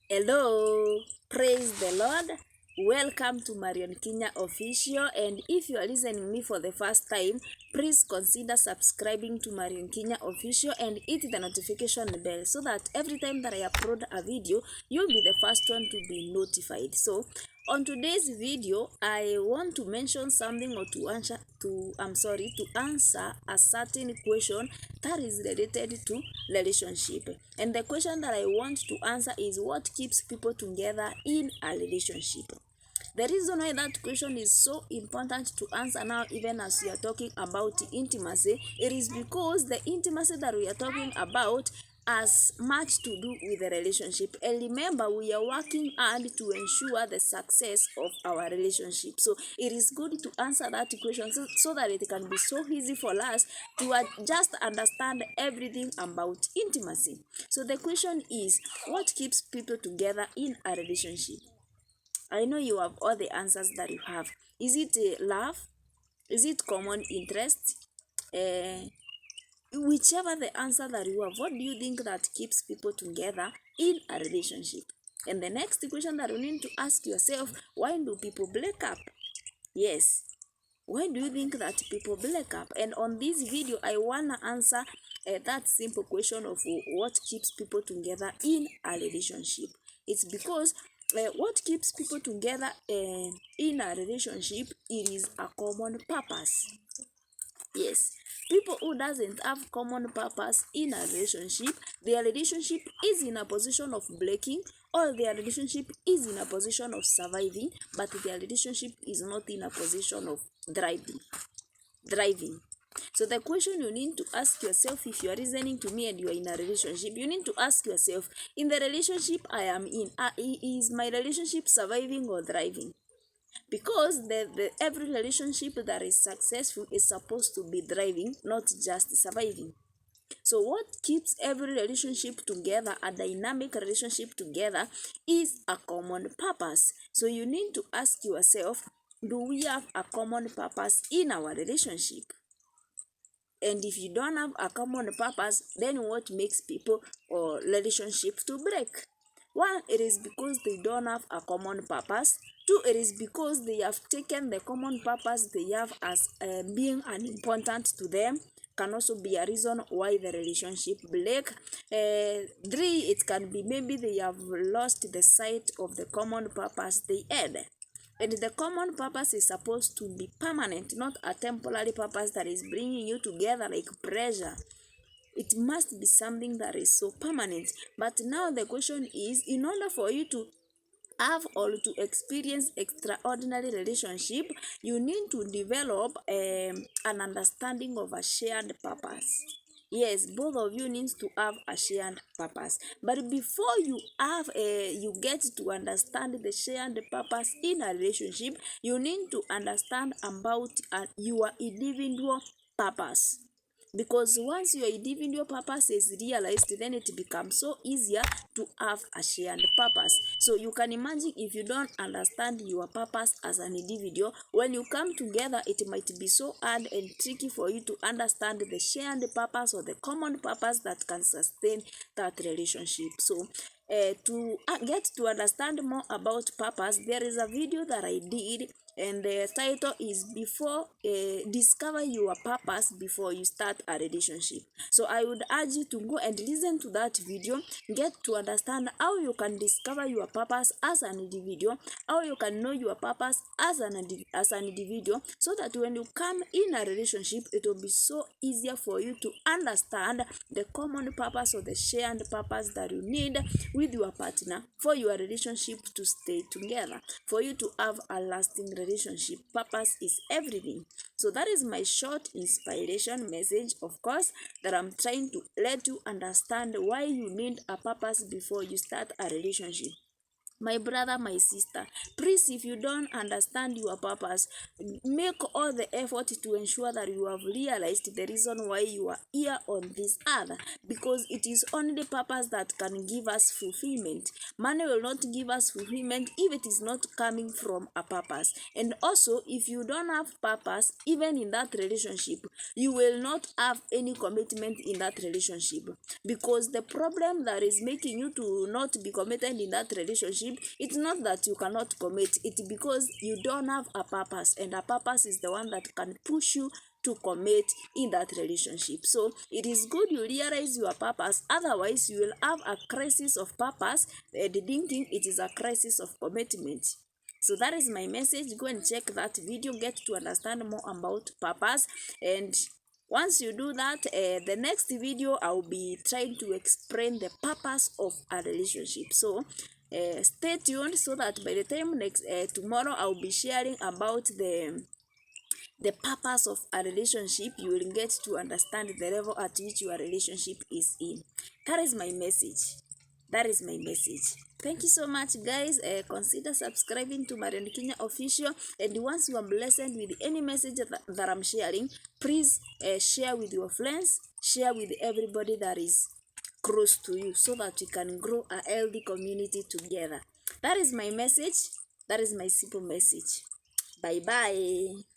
Hello, praise the Lord. Welcome to Marion Kinya Official, and if you are listening me for the first time, please consider subscribing to Marion Kinya Official and hit the notification bell so that every time that I upload a video, you'll be the first one to be notified. So on today's video, I want to mention something or to answer a certain question that is related to relationship. And the question that I want to answer is, what keeps people together in a relationship? The reason why that question is so important to answer now, even as we are talking about intimacy, it is because the intimacy that we are talking about has much to do with the relationship. And remember, we are working hard to ensure the success of our relationship. So it is good to answer that question so that it can be so easy for us to just understand everything about intimacy. So the question is, what keeps people together in a relationship? I know you have all the answers that you have. Is it love? Is it common interest? Whichever the answer that you have, what do you think that keeps people together in a relationship? And the next question that you need to ask yourself, why do people break up? Yes. Why do you think that people break up? And on this video, I want to answer that simple question of what keeps people together in a relationship. It's because what keeps people together in a relationship, it is a common purpose. Yes, people who doesn't have common purpose in a relationship, their relationship is in a position of breaking, or their relationship is in a position of surviving, but their relationship is not in a position of thriving. So the question you need to ask yourself, if you are listening to me and you are in a relationship, you need to ask yourself, in the relationship I am in, is my relationship surviving or thriving? Because every relationship that is successful is supposed to be thriving, not just surviving. So what keeps every relationship together, a dynamic relationship together, is a common purpose. So you need to ask yourself, do we have a common purpose in our relationship? And if you don't have a common purpose, then what makes people or relationships to break? One, it is because they don't have a common purpose. Two, it is because they have taken the common purpose they have as being unimportant to them. Can also be a reason why the relationship break. Three, it can be maybe they have lost the sight of the common purpose they had. And the common purpose is supposed to be permanent, not a temporary purpose that is bringing you together like pressure. It must be something that is so permanent. But now the question is, in order for you to have or to experience extraordinary relationship, you need to develop an understanding of a shared purpose. Yes, both of you need to have a shared purpose. But before you get to understand the shared purpose in a relationship, you need to understand about your individual purpose. Because once your individual purpose is realized, then it becomes so easier to have a shared purpose. So you can imagine, if you don't understand your purpose as an individual, when you come together, it might be so hard and tricky for you to understand the shared purpose or the common purpose that can sustain that relationship. So to get to understand more about purpose, there is a video that I did, and the title is discover your purpose before you start a relationship. So I would urge you to go and listen to that video, get to understand how you can discover your purpose as an individual, how you can know your purpose as an individual, so that when you come in a relationship, it will be so easier for you to understand the common purpose or the shared purpose that you need with your partner for your relationship to stay together, for you to have a lasting relationship. Purpose is everything. So that is my short inspiration message, of course, that I'm trying to let you understand why you need a purpose before you start a relationship. My brother, my sister, please, if you don't understand your purpose, make all the effort to ensure that you have realized the reason why you are here on this earth, because it is only purpose that can give us fulfillment. Money will not give us fulfillment if it is not coming from a purpose. And also, if you don't have purpose, even in that relationship, you will not have any commitment in that relationship, because the problem that is making you to not be committed in that relationship, it's not that you cannot commit, it's because you don't have a purpose, and a purpose is the one that can push you to commit in that relationship. So it is good you realize your purpose, otherwise you will have a crisis of purpose and thinking it is a crisis of commitment. So that is my message. Go and check that video, get to understand more about purpose. And once you do that, the next video I'll be trying to explain the purpose of a relationship. So stay tuned, so that by the time next tomorrow I'll be sharing about the purpose of a relationship. You will get to understand the level at which your relationship is in. That is my message. That is my message. Thank you so much, guys. Consider subscribing to Marion Kenya Official. And once you are blessed with any message that I'm sharing, please share with your friends, share with everybody that is close to you, so that we can grow a healthy community together. That is my message. That is my simple message. Bye bye.